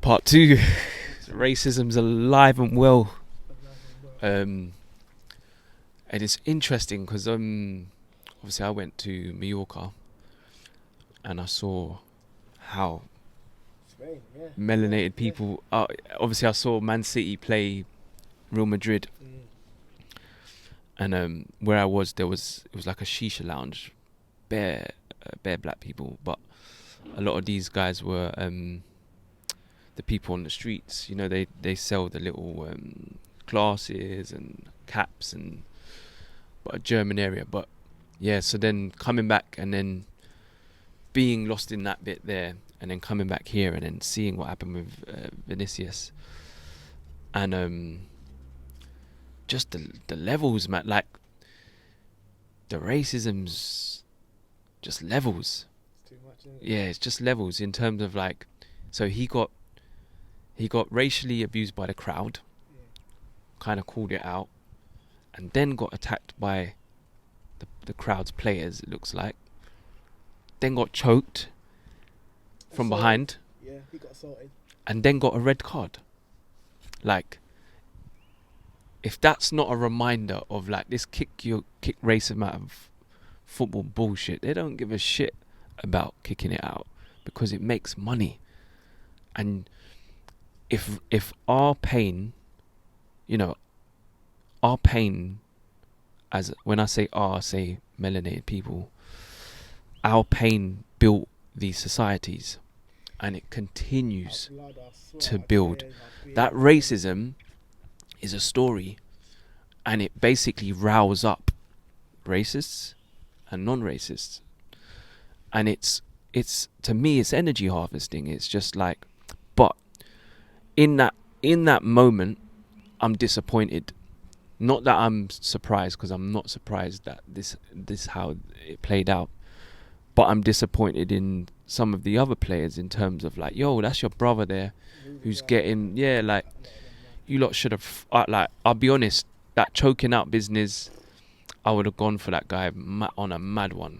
Part 2. Racism's alive and well. And it's interesting because obviously I went to Mallorca and I saw how Spain, yeah. melanated people obviously I saw Man City play Real Madrid, and where I was, it was like a shisha lounge, bare black people, but a lot of these guys were the people on the streets. You know, they sell the little glasses and caps, and but a German area. But yeah, so then coming back and then being lost in that bit there, and then coming back here and then seeing what happened with Vinicius, and just the levels, man. Like the racism's just levels. It's too much, isn't it? Yeah, it's just levels in terms of like, so he got racially abused by the crowd, kind of called it out, and then got attacked by the crowd's players, it looks like, then got choked from behind, Yeah, he got assaulted. and then got a red card. Like, if that's not a reminder of like this kick racism out of football bullshit, they don't give a shit about kicking it out because it makes money. And if our pain, you know, our pain, as when I say our, say melanated people, our pain built these societies, and it continues to build. That racism is a story, and it basically rouse up racists and non-racists, and it's to me it's energy harvesting. It's just like, but in that moment I'm disappointed. Not that I'm surprised, because I'm not surprised that this how it played out, but I'm disappointed in some of the other players in terms of like, yo, that's your brother there who's getting, yeah, like, you lot should have, like, I'll be honest, that choking out business, I would have gone for that guy on a mad one,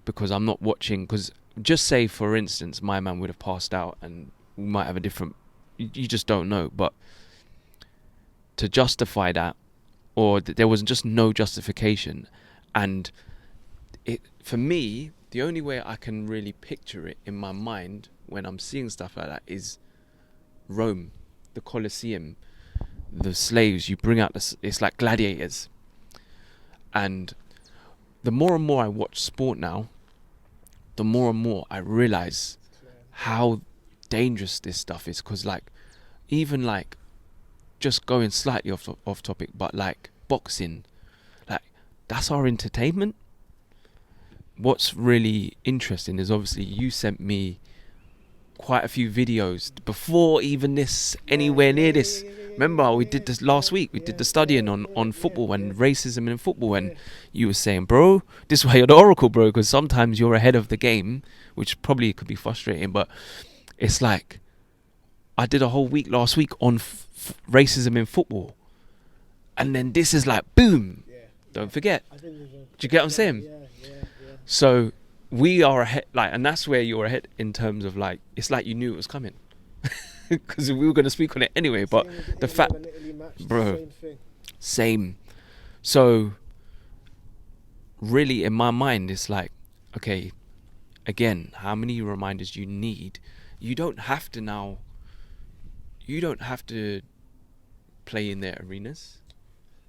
because I'm not watching. Because just say, for instance, my man would have passed out and we might have a different, you just don't know. But to justify that, or there was just no justification, and it, for me, the only way I can really picture it in my mind when I'm seeing stuff like that is Rome, the Colosseum, the slaves. You bring out it's like gladiators. And the more and more I watch sport now, the more and more I realize how dangerous this stuff is. Because like, even like, just going slightly off topic, but like boxing, like, that's our entertainment. What's really interesting is obviously you sent me quite a few videos before even this, anywhere near this. Remember, we did this last week. We did the studying on football and racism in football, and you were saying, bro, this is why you're the oracle, bro, because sometimes you're ahead of the game, which probably could be frustrating, but it's like, I did a whole week last week on racism in football, and then this is like, boom, don't forget. Do you get what I'm saying? So we are ahead, like, and that's where you're ahead in terms of like, it's like you knew it was coming, because we were going to speak on it anyway. But the fact, bro, same. So really, in my mind, it's like, okay, again, how many reminders do you need? You don't have to now. You don't have to play in their arenas.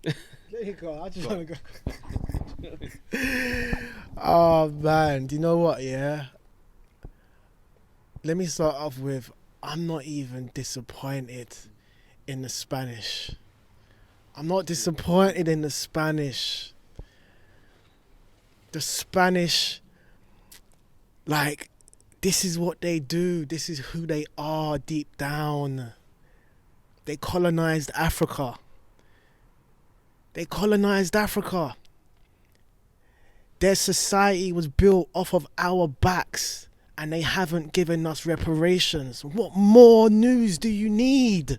There you go. I just want to go. Oh man, do you know what? Yeah. Let me start off with, I'm not even disappointed in the Spanish. I'm not disappointed in the Spanish. The Spanish, like, this is what they do. This is who they are deep down. They colonized Africa. They colonized Africa. Their society was built off of our backs, and they haven't given us reparations. What more news do you need?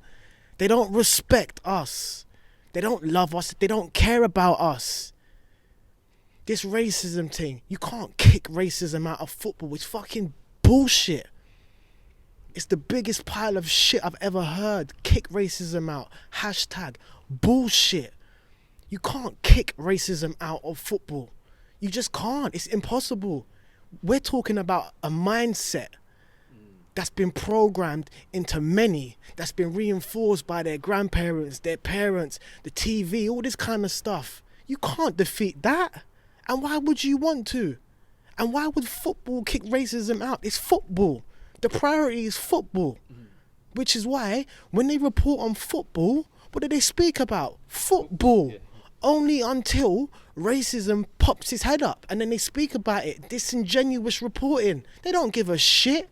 They don't respect us. They don't love us. They don't care about us. This racism thing, you can't kick racism out of football. It's fucking bullshit. It's the biggest pile of shit I've ever heard. Kick racism out. Hashtag bullshit. You can't kick racism out of football. You just can't. It's impossible. We're talking about a mindset that's been programmed into many, that's been reinforced by their grandparents, their parents, the TV, all this kind of stuff. You can't defeat that. And why would you want to? And why would football kick racism out? It's football. The priority is football. Which is why when they report on football, what do they speak about? Football. Yeah. Only until racism pops its head up and then they speak about it. Disingenuous reporting. They don't give a shit.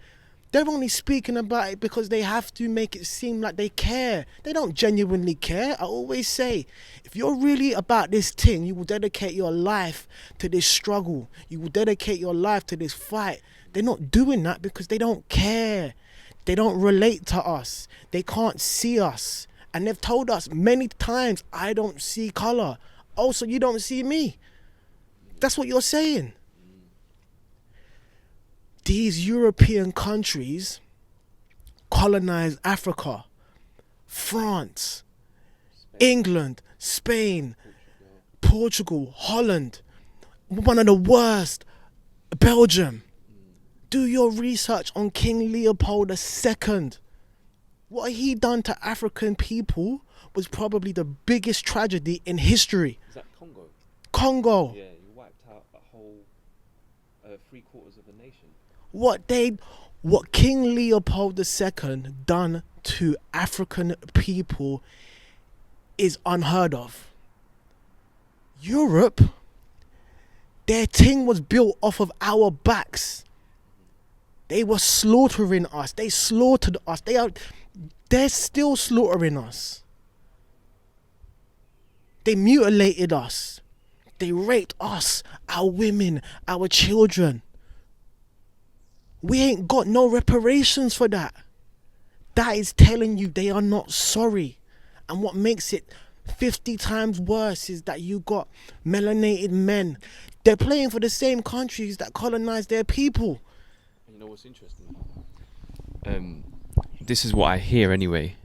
They're only speaking about it because they have to make it seem like they care. They don't genuinely care. I always say, if you're really about this thing, you will dedicate your life to this struggle. You will dedicate your life to this fight. They're not doing that because they don't care. They don't relate to us. They can't see us. And they've told us many times, I don't see colour. Oh, so you don't see me. That's what you're saying. These European countries colonized Africa, France, England, Spain, Portugal, Holland, one of the worst, Belgium. Do your research on King Leopold II. What he done to African people was probably the biggest tragedy in history. Is that Congo? Congo. Yeah, you wiped out a whole 3/4 of a nation. What King Leopold II done to African people is unheard of. Europe, their thing was built off of our backs. They were slaughtering us. They slaughtered us. They're still slaughtering us. They mutilated us. They raped us, our women, our children. We ain't got no reparations for that. That is telling you they are not sorry. And what makes it 50 times worse is that you got melanated men. They're playing for the same countries that colonized their people. You know what's interesting? This is what I hear anyway,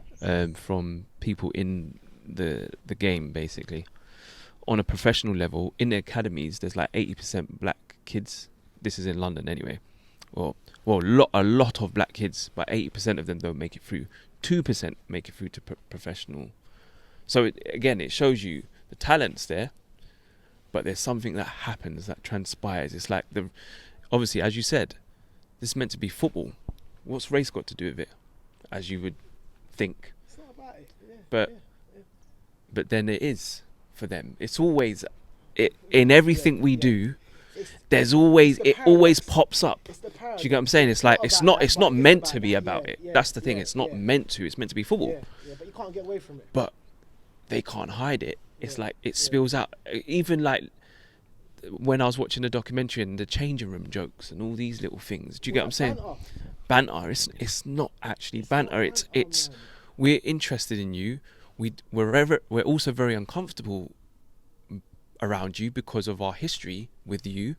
from people in the game, basically. On a professional level, in the academies, there's like 80% black kids. This is in London anyway. A lot of black kids, but 80% of them don't make it through. 2% make it through to professional. So it shows you the talent's there, but there's something that happens, that transpires. It's like obviously, as you said, this is meant to be football. What's race got to do with it? As you would think. It's not about it. Yeah, but then it is for them. It's always in everything we do. There's always always pops up. Do you get what I'm saying? It's like it's not meant to be about it. That's the thing. It's not meant to. It's meant to be football. Yeah, but you can't get away from it. But they can't hide it. It's like it spills out. Even like when I was watching the documentary and the changing room jokes and all these little things. Do you get what I'm saying? Banter. It's not actually banter. It's we're interested in you. We're also very uncomfortable around you because of our history with you.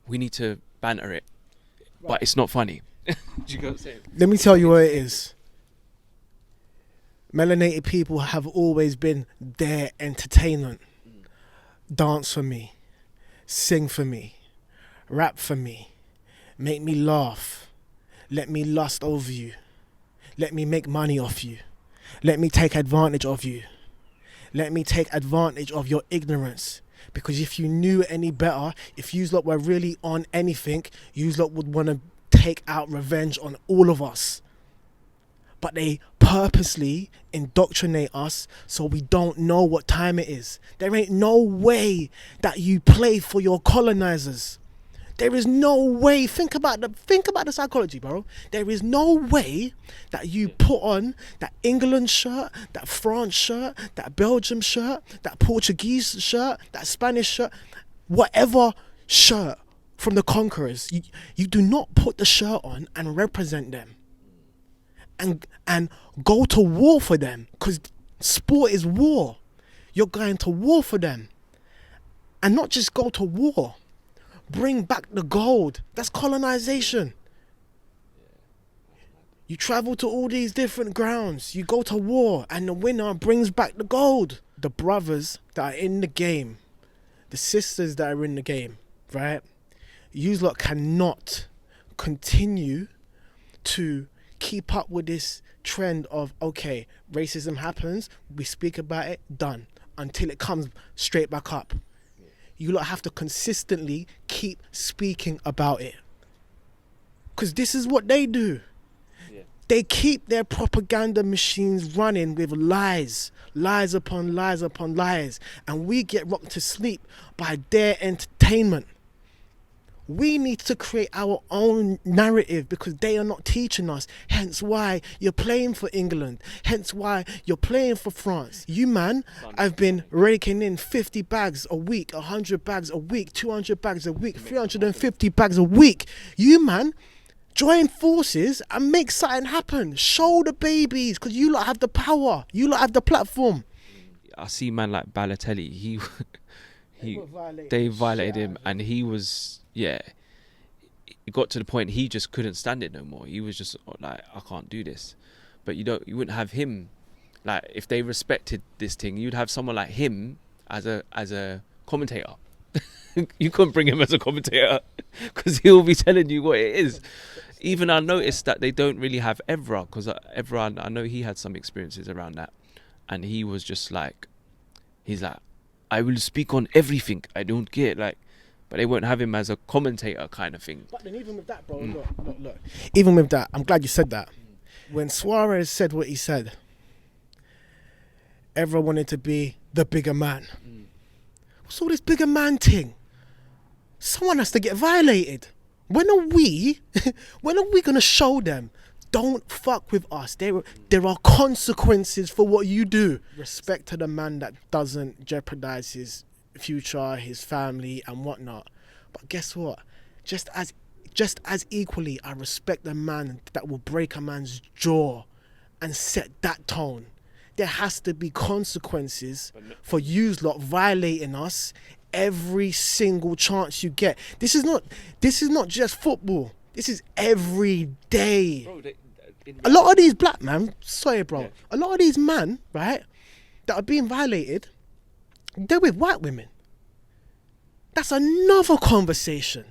We need to banter it, but it's not funny. Do you get what I'm saying? Let me tell you what it is. Melanated people have always been their entertainment. Dance for me, sing for me, rap for me, make me laugh, let me lust over you, let me make money off you, let me take advantage of you. Let me take advantage of your ignorance. Because if you knew any better, if you lot were really on anything, you lot would want to take out revenge on all of us. But they purposely indoctrinate us so we don't know what time it is. There ain't no way that you play for your colonizers. There is no way. Think about the psychology, bro. There is no way that you put on that England shirt, that France shirt, that Belgium shirt, that Portuguese shirt, that Spanish shirt, whatever shirt from the conquerors. You do not put the shirt on and represent them and go to war for them, because sport is war. You're going to war for them. And not just go to war. Bring back the gold. That's colonization. You travel to all these different grounds. You go to war and the winner brings back the gold. The brothers that are in the game, the sisters that are in the game, right? You lot cannot continue to keep up with this trend of, okay, racism happens, we speak about it, done, until it comes straight back up. You lot have to consistently keep speaking about it. Because this is what they do. They keep their propaganda machines running with lies, lies upon lies upon lies, and we get rocked to sleep by their entertainment. We need to create our own narrative because they are not teaching us. Hence why you're playing for England. Hence why you're playing for France. You man, I've been raking in 50 bags a week, 100 bags a week, 200 bags a week, 350 bags a week. You man, join forces and make something happen. Show the babies, because you lot have the power. You lot have the platform. I see man like Balotelli. They violated him, and he was, yeah. It got to the point he just couldn't stand it no more. He was just like, I can't do this. But you wouldn't have him. Like, if they respected this thing, you'd have someone like him as a commentator. You couldn't bring him as a commentator because he'll be telling you what it is. Even I noticed that they don't really have Evra, because Evra, I know he had some experiences around that, and he was just like, he's like, I will speak on everything, I don't care, like, but they won't have him as a commentator kind of thing. But then even with that, bro, look. Even with that, I'm glad you said that. When Suarez said what he said, Evra wanted to be the bigger man. What's all this bigger man thing? Someone has to get violated. When are we going to show them, don't fuck with us? There are consequences for what you do. Respect to the man that doesn't jeopardize his future, his family and whatnot. But guess what? Just as equally, I respect the man that will break a man's jaw and set that tone. There has to be consequences for you lot violating us every single chance you get. This is not just football. This is every day. Bro, a lot of these black men, sorry bro, yeah. A lot of these men, right, that are being violated, they're with white women. That's another conversation.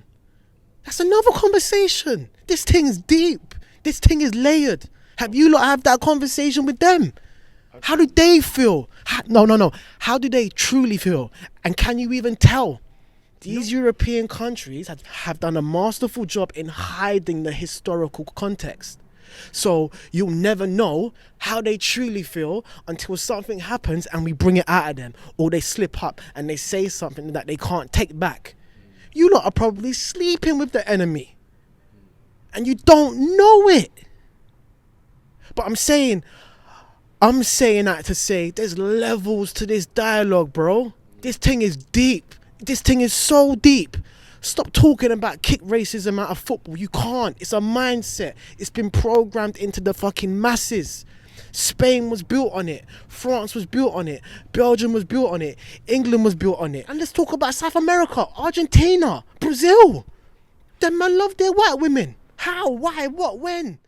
This thing is deep. This thing is layered. Have you lot have that conversation with them? How do they feel? No. How do they truly feel? And can you even tell? These European countries have done a masterful job in hiding the historical context. So you'll never know how they truly feel until something happens and we bring it out of them. Or they slip up and they say something that they can't take back. You lot are probably sleeping with the enemy. And you don't know it. But I'm saying that to say there's levels to this dialogue, bro. This thing is deep. This thing is so deep. Stop talking about kick racism out of football. You can't. It's a mindset. It's been programmed into the fucking masses. Spain was built on it. France was built on it. Belgium was built on it. England was built on it. And let's talk about South America, Argentina, Brazil. Them man love their white women. How? Why? What? When?